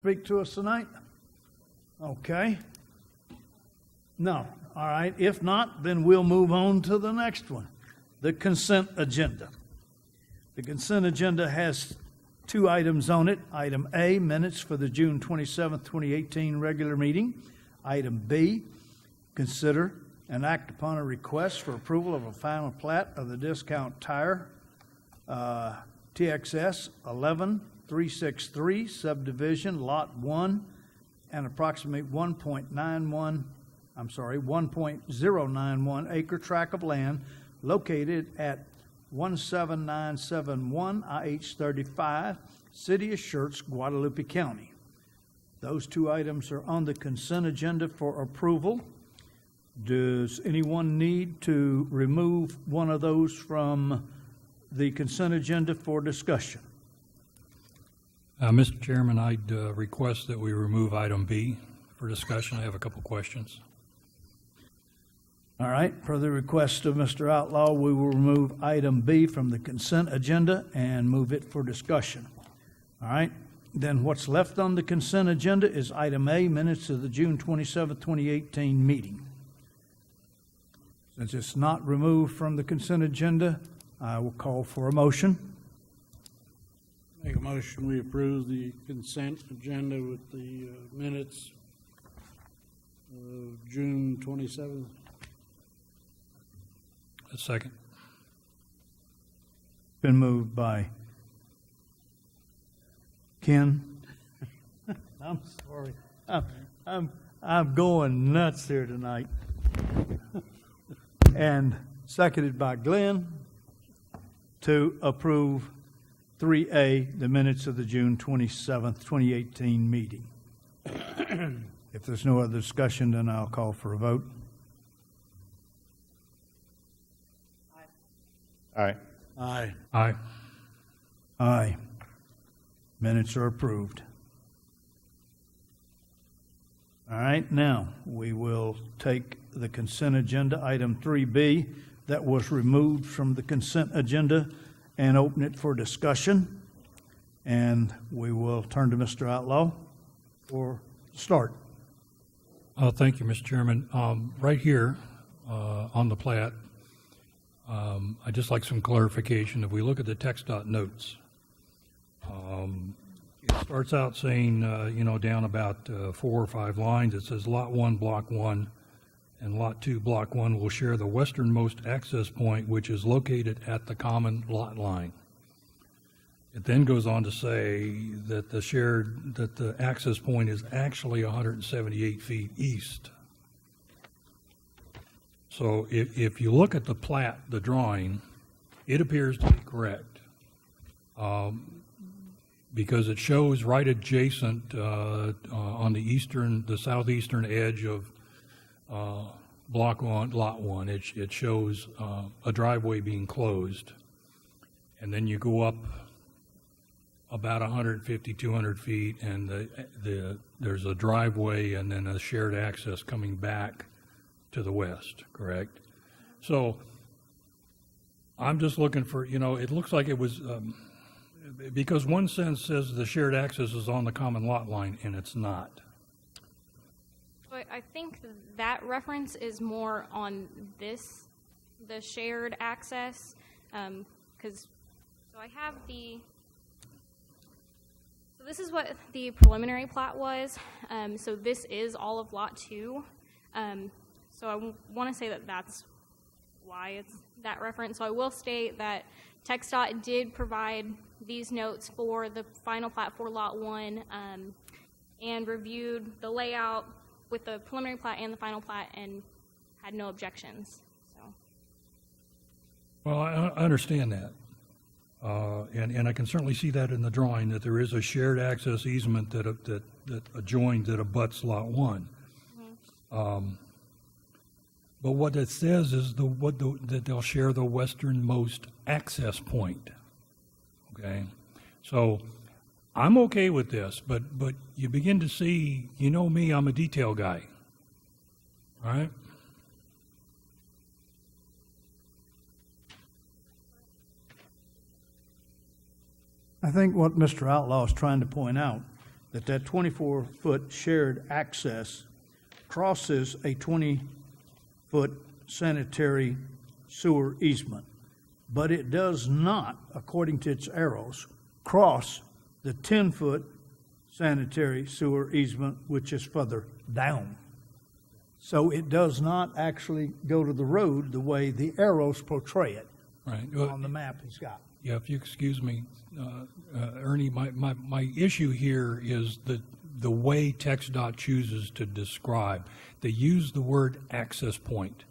Speak to us tonight? Okay. No. All right. If not, then we'll move on to the next one, the consent agenda. The consent agenda has two items on it. Item A, minutes for the June 27th, 2018 regular meeting. Item B, consider and act upon a request for approval of a final plat of the Discount Tire TXS 11363 subdivision Lot 1 and approximately 1.091 acre tract of land located at 17971 IH 35, City of Schertz, Guadalupe County. Those two items are on the consent agenda for approval. Does anyone need to remove one of those from the consent agenda for discussion? Mr. Chairman, I'd request that we remove item B for discussion. I have a couple questions. All right, per the request of Mr. Outlaw, we will remove item B from the consent agenda and move it for discussion. All right, then what's left on the consent agenda is item A, minutes of the June 27, 2018 meeting. Since it's not removed from the consent agenda, I will call for a motion. Make a motion, we approve the consent agenda with the minutes of June 27th. A second. Been moved by Ken. I'm sorry. I'm going nuts here tonight. And seconded by Glenn to approve 3A, the minutes of the June 27th, 2018 meeting. If there's no other discussion, then I'll call for a vote. Aye. Aye. Aye. Aye. Minutes are approved. All right, now we will take the consent agenda, item 3B, that was removed from the consent agenda and open it for discussion. And we will turn to Mr. Outlaw for start. Thank you, Mr. Chairman. Right here on the plat, I'd just like some clarification. If we look at the text dot notes, it starts out saying, down about 4 or 5 lines, it says Lot 1, Block 1, and Lot 2, Block 1 will share the westernmost access point, which is located at the common lot line. It then goes on to say that the access point is actually 178 feet east. So if you look at the plat, the drawing, it appears to be correct. Because it shows right adjacent on the southeastern edge of Block 1, Lot 1. It shows a driveway being closed, and then you go up about 150, 200 feet, and there's a driveway and then a shared access coming back to the west. Correct? So I'm just looking for, it looks like it was. Because one sentence says the shared access is on the common lot line, and it's not. I think that reference is more on the shared access, because, so I have so this is what the preliminary plat was. So this is all of Lot 2. So I want to say that that's why it's that reference. So I will state that TxDOT did provide these notes for the final plat for Lot 1 and reviewed the layout with the preliminary plat and the final plat and had no objections. So. Well, I understand that. And I can certainly see that in the drawing, that there is a shared access easement that adjoins, that abuts Lot 1. Mm-hmm. But what it says is that they'll share the westernmost access point. Okay, so I'm okay with this, but you begin to see, me, I'm a detail guy. All right? I think what Mr. Outlaw is trying to point out that 24-foot shared access crosses a 20-foot sanitary sewer easement, but it does not, according to its arrows, cross the 10-foot sanitary sewer easement, which is further down. So it does not actually go to the road the way the arrows portray it Right. on the map he's got. Yeah, if you excuse me, Ernie, my issue here is the way TxDOT chooses to describe. They use the word access point,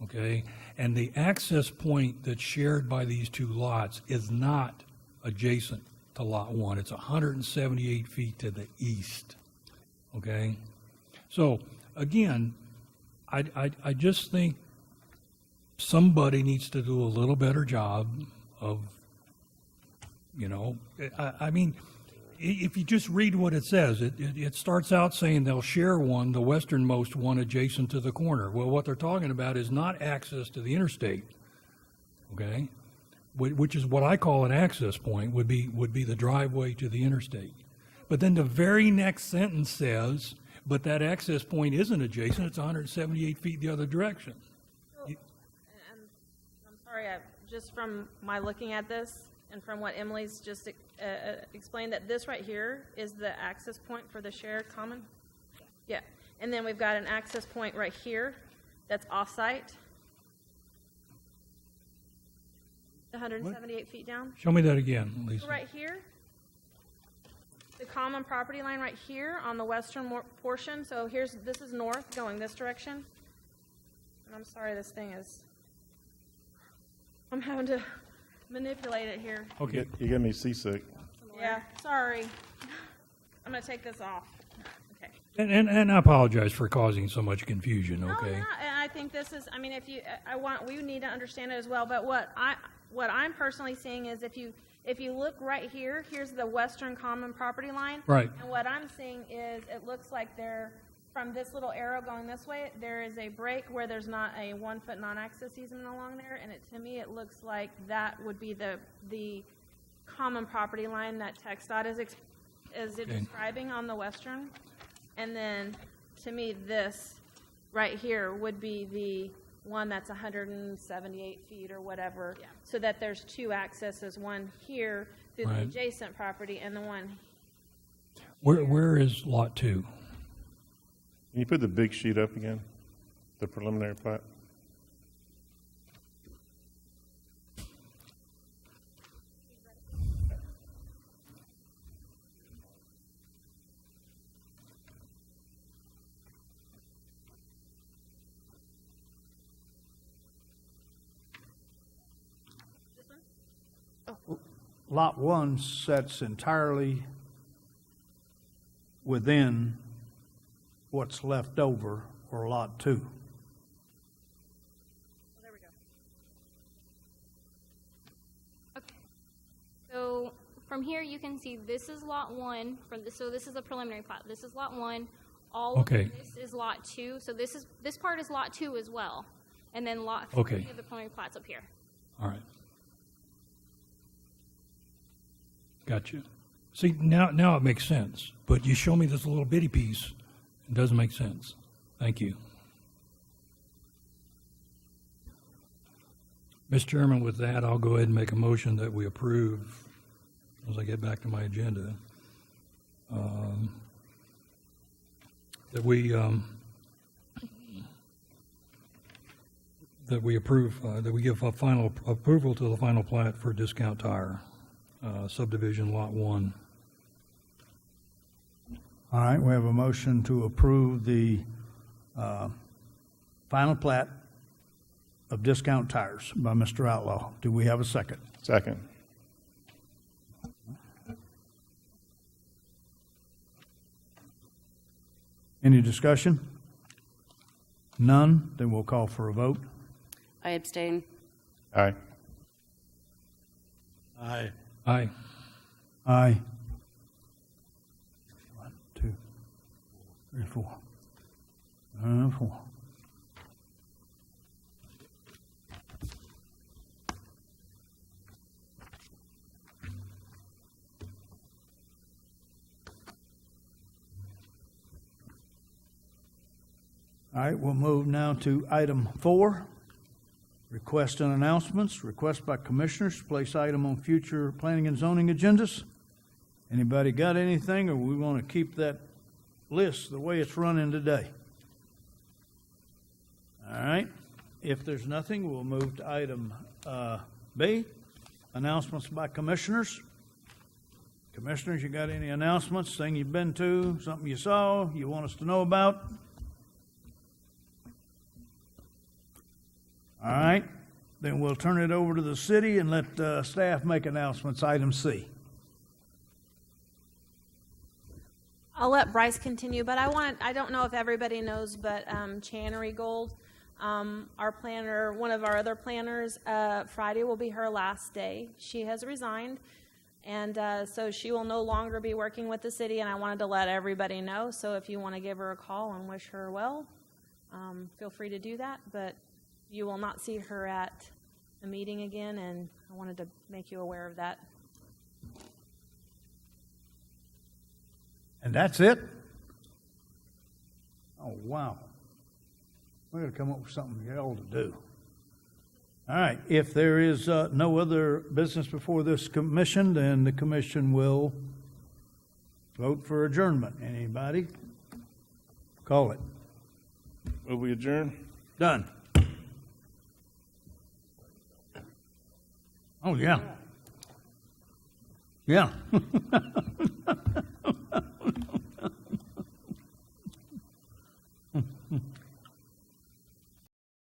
okay? And the access point that's shared by these two lots is not adjacent to Lot 1. It's 178 feet to the east, okay? So, again, I just think somebody needs to do a little better job of, you know, I mean, if you just read what it says, it starts out saying they'll share one, the westernmost one adjacent to the corner. Well, what they're talking about is not access to the interstate, okay? Which is what I call an access point, would be the driveway to the interstate. But then the very next sentence says, but that access point isn't adjacent, it's 178 feet the other direction. And I'm sorry, just from my looking at this and from what Emily's just explained, that this right here is the access point for the shared common? Yeah. And then we've got an access point right here that's off-site. The 178 feet down. Show me that again, Lisa. So right here, the common property line right here on the western portion. So this is north going this direction. And I'm sorry, this thing is, I'm having to manipulate it here. Okay. You get me seasick. Yeah, sorry. I'm going to take this off. Okay. And I apologize for causing so much confusion, No, okay? yeah, and I think this is, I mean, we need to understand it as well, but what I'm personally seeing is if you look right here, here's the western common property line. Right. And what I'm seeing is it looks like from this little arrow going this way, there is a break where there's not a 1-foot non-access easement along there, and to me it looks like that would be the common property line that TxDOT is describing on the western. And then to me this right here would be the one that's 178 feet or whatever, so that there's two accesses, one here through the adjacent property and the one. Where is Lot 2? Can you put the big sheet up again? The preliminary plat? Lot 1 sets entirely within what's left over for Lot 2. There we go. Okay. So from here, you can see this is Lot 1. So this is a preliminary plat. This is Lot 1. All Okay. of this is Lot 2. So this part is Lot 2 as well. And then Lot 3 Okay. of the preliminary plat's up here. All right. Gotcha. See, now it makes sense, but you show me this little bitty piece, it doesn't make sense. Thank you. Mr. Chairman, with that, I'll go ahead and make a motion that we approve, as I get back to my agenda, that we approve, that we give a final approval to the final plat for Discount Tire, subdivision Lot 1. All right, we have a motion to approve the final plat of Discount Tires by Mr. Outlaw. Do we have a second? Second. Any discussion? None? Then we'll call for a vote. I abstain. Aye. Aye. Aye. Aye. 1, 2, 3, 4. 4. All right, we'll move now to item 4, request and announcements. Request by commissioners to place item on future planning and zoning agendas. Anybody got anything, or we want to keep that list the way it's running today? All right, if there's nothing, we'll move to item B, announcements by commissioners. Commissioners, you got any announcements, thing you've been to, something you saw, you want us to know about? All right, then we'll turn it over to the city and let staff make announcements. Item C. I'll let Bryce continue, but I don't know if everybody knows, but Channery Gold, our planner, one of our other planners, Friday will be her last day. She has resigned, and so she will no longer be working with the city, and I wanted to let everybody know. So if you want to give her a call and wish her well, feel free to do that, but you will not see her at the meeting again, and I wanted to make you aware of that. And that's it? Oh, wow. We're going to come up with something hell to do. All right, if there is no other business before this commission, then the commission will vote for adjournment. Anybody? Call it. Will we adjourn? Done. Oh, yeah. Yeah.